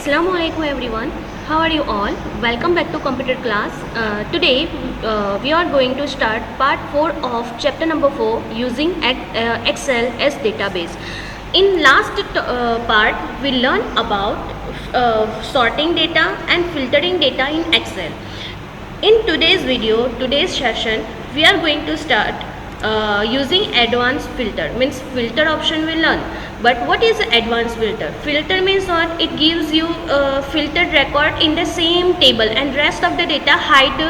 Assalamu alaikum everyone. How are you all? Welcome back to computer class. Today we are going to start part 4 of chapter number 4 using Excel as database. In last part we learned about sorting data and filtering data in Excel. In today's video, today's session, we are going to start using advanced filter. Means filter option we learn. But what is advanced filter? Filter means what? It gives you filtered record in the same table and rest of the data hide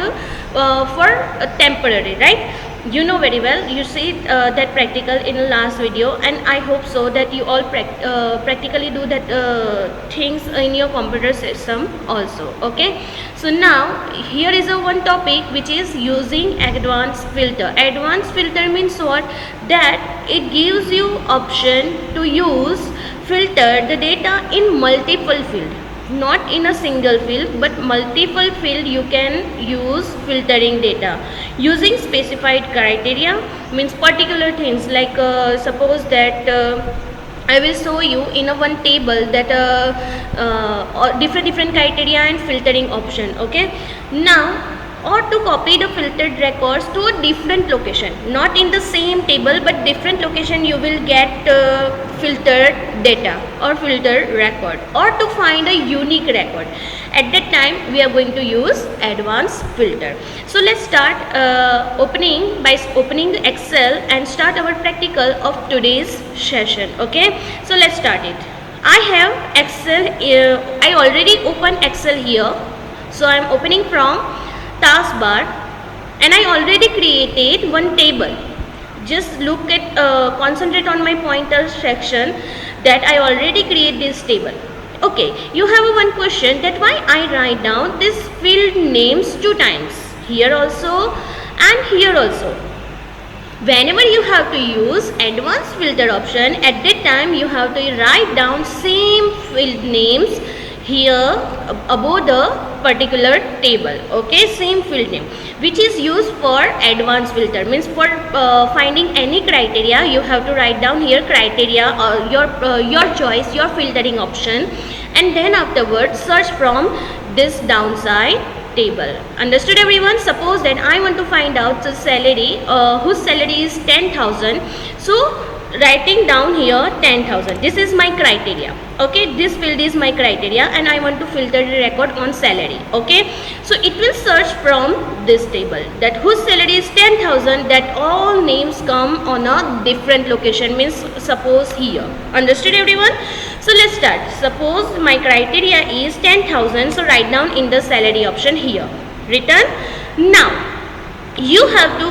for temporary, right? You know very well. You see that practical in the last video, and I hope so that you all practically do that things in your computer system also. Okay. So now here is a one topic which is using advanced filter. Advanced filter means what? That it gives you option to use filter the data in multiple field, not in a single field but multiple field. You can use filtering data using specified criteria. Means particular things like suppose that I will show you in a one table that different criteria and filtering option. Okay, now or to copy the filtered records to a different location, not in the same table but different location, you will get filtered data or filtered record, or to find a unique record. At that time we are going to use advanced filter. So let's start opening the Excel and start our practical of today's session. Okay, so let's start it. I have Excel, I already opened Excel here. So I am opening from taskbar and I already created one table. Just look at concentrate on my pointer section that I already create this table. Okay, you have one question that why I write down this field names two times, here also and here also. Whenever you have to use advanced filter option, at that time you have to write down same field names here above the particular table. Okay, same field name which is used for advanced filter. Means for finding any criteria you have to write down here criteria or your choice, your filtering option, and then afterwards search from this downside table. Understood everyone? Suppose that I want to find out the salary whose salary is 10,000. So writing down here 10,000, this is my criteria. Okay, this field is my criteria and I want to filter the record on salary. Okay, so it will search from this table that whose salary is 10,000, that all names come on a different location. Means suppose here. Understood everyone? So let's start. Suppose my criteria is 10,000, so write down in the salary option here, written. Now you have to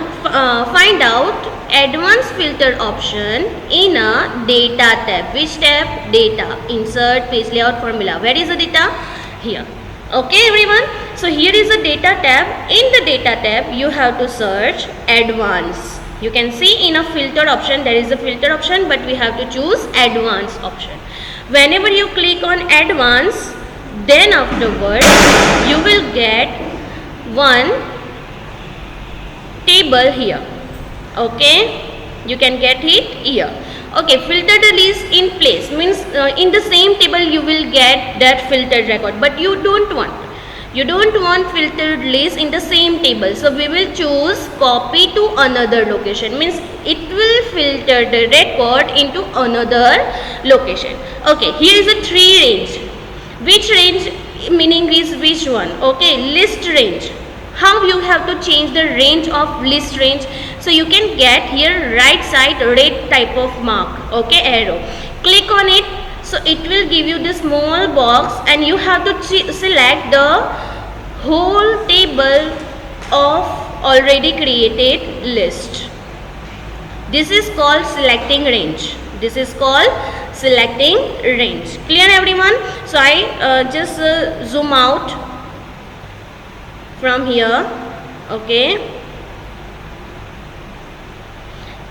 find out advanced filter option in a data tab. Which tab? Data. Insert, page layout, formula. Where is the data? Here. Okay everyone, so here is the data tab. In the data tab you have to search advanced. You can see in a filter option there is a filter option, but we have to choose advanced option. Whenever you click on advanced, then afterwards you will get one table here. Okay, you can get it here. Okay, filtered list in place means in the same table you will get that filtered record, but you don't want filtered list in the same table. So we will choose copy to another location. Means it will filter the record into another location. Okay, here is a tree range. Which range meaning is which one? Okay, list range. How you have to change the range of list range? So you can get here right side red type of mark. Okay, arrow. Click on it. So it will give you this small box and you have to select the whole table of already created list. This is called selecting range. This is called selecting range. Clear everyone? So I just zoom out from here. Okay,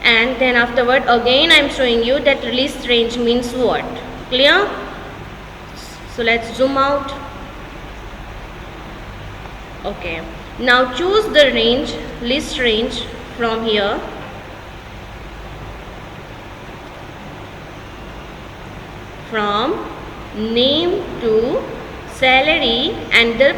and then afterward again I am showing you that list range means what. Clear? So let's zoom out. Okay, now choose the range, list range from here. From name to salary and the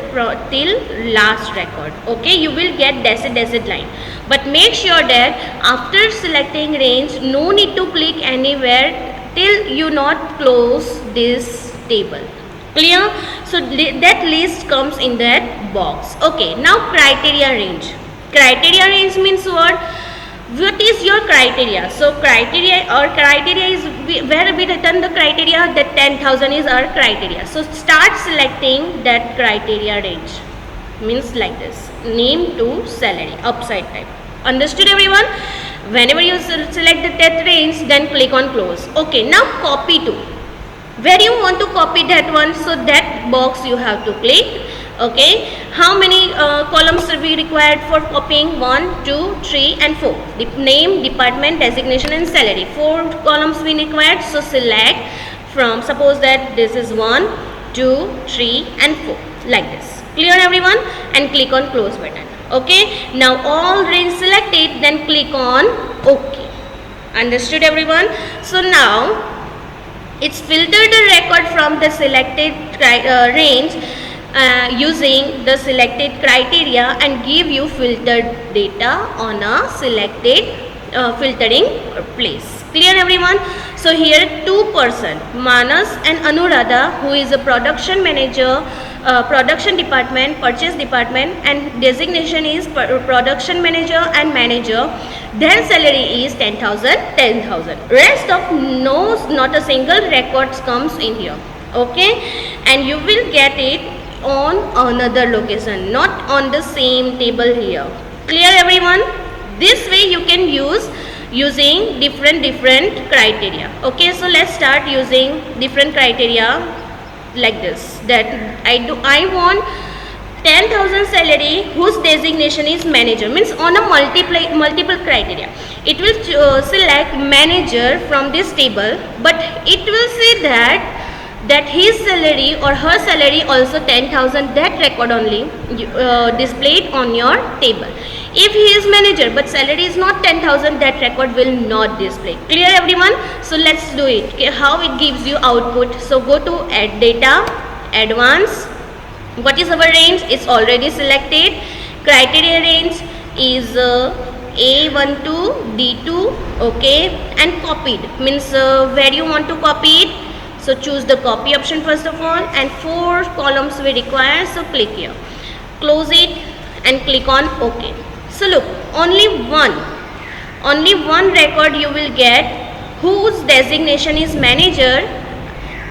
till last record. Okay, you will get dashed line, but make sure that after selecting range, no need to click anywhere till you not close this table. Clear? So that list comes in that box. Okay, now criteria range. Criteria range means what is your criteria? So criteria is where we return the criteria that 10,000 is our criteria. So start selecting that criteria range, means like this, name to salary, upside type. Understood everyone? Whenever you select that range, then click on close. Okay, now copy to. Where you want to copy that one, so that box you have to click. Okay, how many columns will be required for copying? 1, 2, 3 and 4. The name, department, designation and salary. 4 columns we required. So select from, suppose that this is 1, 2, 3 and 4, like this. Clear everyone? And click on close button. Okay, now all range selected, then click on OK. Understood everyone? So now it's filtered the record from the selected range using the selected criteria and give you filtered data on a selected filtering place. Clear everyone? So here two person, Manas and Anuradha, who is a production manager, production department, purchase department, and designation is production manager and manager. Their salary is 10,000, 10,000. Rest of not a single records comes in here. Okay, and you will get it on another location, not on the same table here. Clear everyone? This way you can use using different criteria. Okay, so let's start using different criteria like this, that I want 10,000 salary whose designation is manager, means on a multiple criteria. It will select manager from this table, but it will say that his salary or her salary also 10,000, that record only displayed on your table. If he is manager but salary is not 10,000, that record will not display. Clear everyone? So let's do it. Okay, how it gives you output. So go to add data, advanced. What is our range? It's already selected. Criteria range is A1 to D2. Okay, and copied, means where you want to copy it. So choose the copy option first of all, and 4 columns we require. So click here, close it and click on OK. So look, only one record you will get whose designation is manager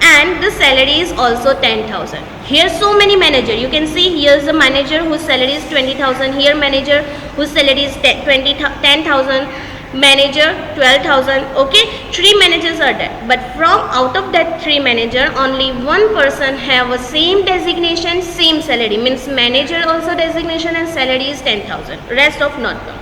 and the salary is also 10,000. Here so many manager, you can see here is a manager whose salary is 20,000, here manager whose salary is 10,000, manager 12,000. Okay, 3 managers are there, but from out of that 3 manager, only one person have a same designation, same salary, means manager also designation and salary is 10,000, rest of not come.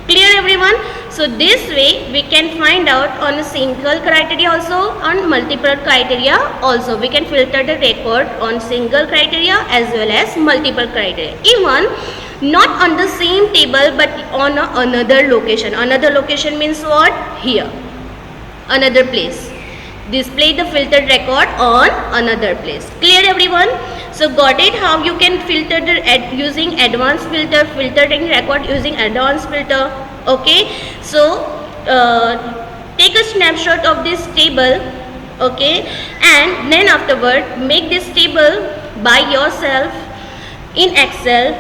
Clear everyone? So this way we can find out on a single criteria also, on multiple criteria also. We can filter the record on single criteria as well as multiple criteria. Even not on the same table but on another location. Another location means what? Here, another place. Display the filtered record on another place. Clear everyone? So got it how you can filter the using advanced filter, filtering record using advanced filter. Okay, so take a snapshot of this table. Okay, and then afterward make this table by yourself in Excel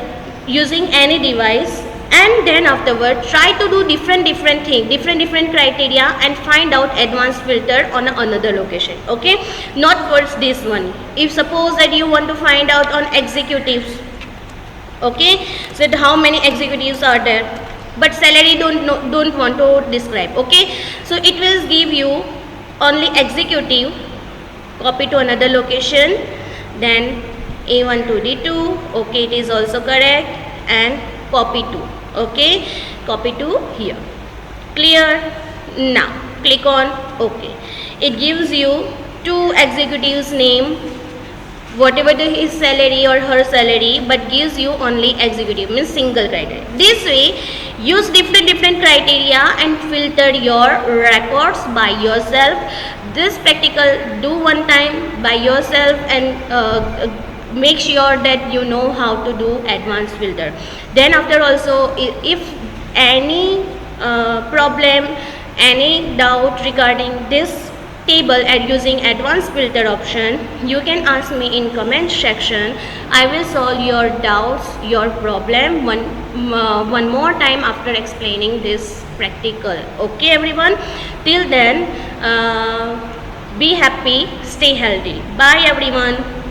using any device, and then afterward try to do different thing, different criteria, and find out advanced filter on another location. Okay, not for this one. If suppose that you want to find out on executives, okay, so how many executives are there, but salary don't want to describe. Okay, so it will give you only executive. Copy to another location, then A1 to D2. Okay, it is also correct, and copy to. Okay, copy to here. Clear? Now click on OK. It gives you 2 executives name, whatever his salary or her salary, but gives you only executive, means single criteria. This way use different criteria and filter your records by yourself. This practical do one time by yourself and make sure that you know how to do advanced filter. Then after also, if any problem, any doubt regarding this table and using advanced filter option, you can ask me in comment section. I will solve your doubts, your problem one more time after explaining this practical. Okay everyone, till then be happy, stay healthy. Bye everyone.